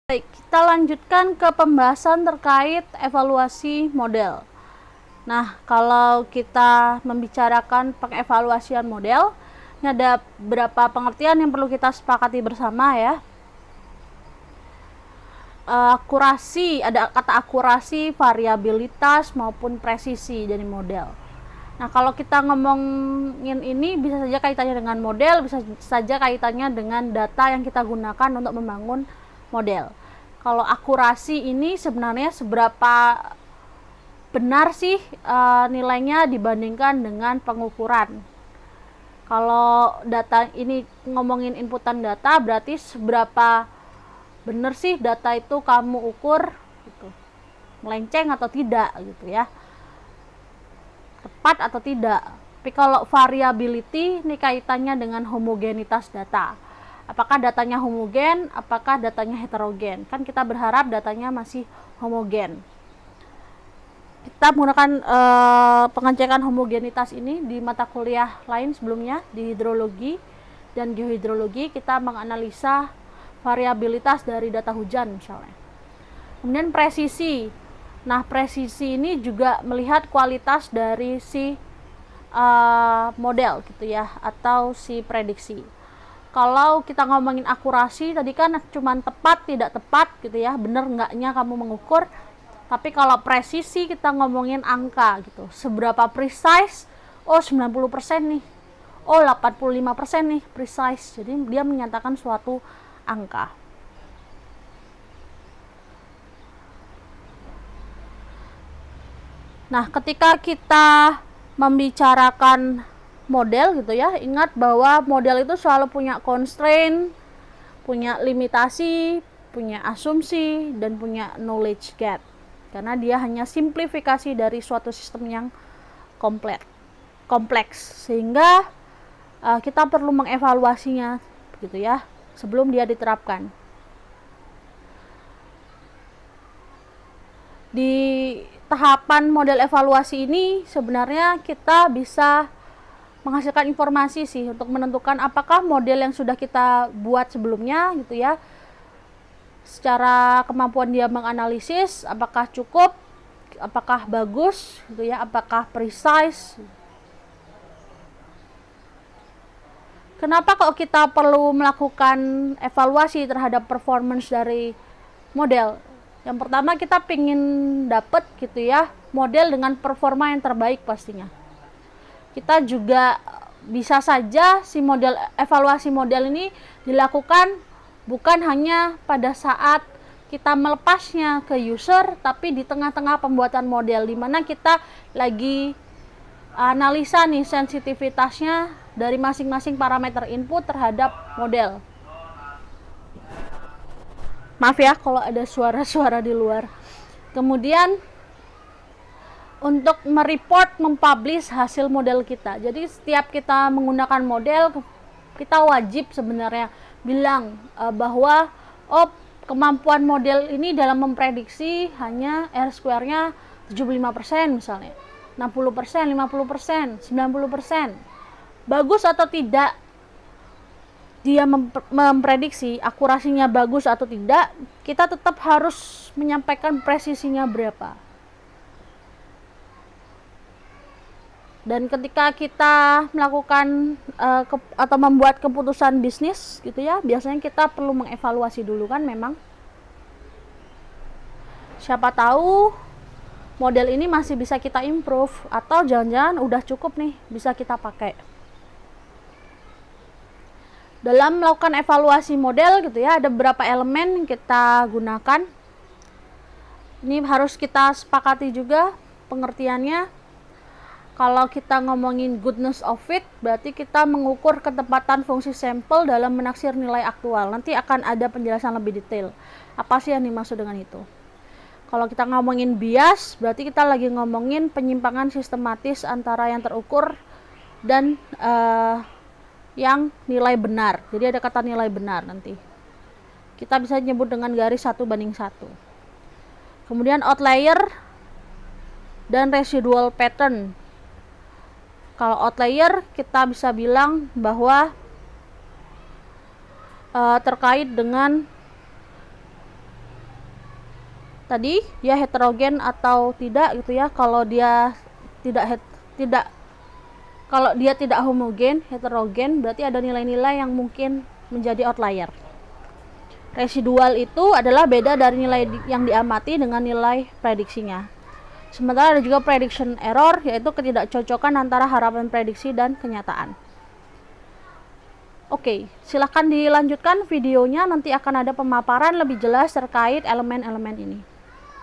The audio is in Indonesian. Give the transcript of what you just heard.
Baik, kita lanjutkan ke pembahasan terkait evaluasi model. Nah, kalau kita membicarakan pengevaluasian model, ini ada beberapa pengertian yang perlu kita sepakati bersama ya. Akurasi, ada kata akurasi, variabilitas maupun presisi dari model. Nah, kalau kita ngomongin ini bisa saja kaitannya dengan model, bisa saja kaitannya dengan data yang kita gunakan untuk membangun model. Kalau akurasi ini sebenarnya seberapa benar sih nilainya dibandingkan dengan pengukuran. Kalau data ini ngomongin inputan data, berarti seberapa benar sih data itu kamu ukur gitu. Melenceng atau tidak gitu ya. Tepat atau tidak. Tapi kalau variability ini kaitannya dengan homogenitas data. Apakah datanya homogen, apakah datanya heterogen? Kan kita berharap datanya masih homogen. Kita menggunakan pengecekan homogenitas ini di mata kuliah lain sebelumnya, di hidrologi dan geohidrologi. Kita menganalisa variabilitas dari data hujan misalnya. Kemudian presisi. Nah, presisi ini juga melihat kualitas dari si model gitu ya, atau si prediksi. Kalau kita ngomongin akurasi tadi kan cuman tepat tidak tepat gitu ya, bener enggaknya kamu mengukur. Tapi kalau presisi kita ngomongin angka gitu, seberapa precise, oh 90% nih, oh 85% nih precise. Jadi dia menyatakan suatu angka. Nah, ketika kita membicarakan model gitu ya, ingat bahwa model itu selalu punya constraint, punya limitasi, punya asumsi, dan punya knowledge gap. Karena dia hanya simplifikasi dari suatu sistem yang kompleks. Sehingga kita perlu mengevaluasinya gitu ya, sebelum dia diterapkan. Di tahapan model evaluasi ini sebenarnya kita bisa menghasilkan informasi sih untuk menentukan apakah model yang sudah kita buat sebelumnya gitu ya, secara kemampuan dia menganalisis apakah cukup, apakah bagus gitu ya, apakah precise. Kenapa kok kita perlu melakukan evaluasi terhadap performance dari model? Yang pertama, kita pingin dapet gitu ya model dengan performa yang terbaik pastinya. Kita juga bisa saja si model, evaluasi model ini dilakukan bukan hanya pada saat kita melepasnya ke user, tapi di tengah-tengah pembuatan model, di mana kita lagi analisa nih sensitivitasnya dari masing-masing parameter input terhadap model. Maaf ya kalau ada suara-suara di luar. Kemudian untuk mereport, mempublish hasil model kita. Jadi setiap kita menggunakan model, kita wajib sebenarnya bilang bahwa kemampuan model ini dalam memprediksi hanya R-square-nya 75% misalnya, 60%, 50%, 90%. Bagus atau tidak dia memprediksi, akurasinya bagus atau tidak, kita tetap harus menyampaikan presisinya berapa. Dan ketika kita melakukan atau membuat keputusan bisnis gitu ya, biasanya kita perlu mengevaluasi dulu kan memang. Siapa tahu model ini masih bisa kita improve, atau jangan-jangan udah cukup nih, bisa kita pakai. Dalam melakukan evaluasi model gitu ya, ada beberapa elemen yang kita gunakan. Ini harus kita sepakati juga pengertiannya. Kalau kita ngomongin goodness of fit, berarti kita mengukur ketepatan fungsi sampel dalam menaksir nilai aktual. Nanti akan ada penjelasan lebih detail. Apa sih yang dimaksud dengan itu? Kalau kita ngomongin bias, berarti kita lagi ngomongin penyimpangan sistematis antara yang terukur dan yang nilai benar. Jadi ada kata nilai benar nanti. Kita bisa nyebut dengan garis 1:1. Kemudian outlier dan residual pattern. Kalau outlier kita bisa bilang bahwa terkait dengan tadi dia heterogen atau tidak gitu ya. Kalau dia kalau dia tidak homogen, heterogen, berarti ada nilai-nilai yang mungkin menjadi outlier. Residual itu adalah beda dari nilai yang diamati dengan nilai prediksinya. Sementara ada juga prediction error, yaitu ketidakcocokan antara harapan prediksi dan kenyataan. Oke, silahkan dilanjutkan videonya, nanti akan ada pemaparan lebih jelas terkait elemen-elemen ini.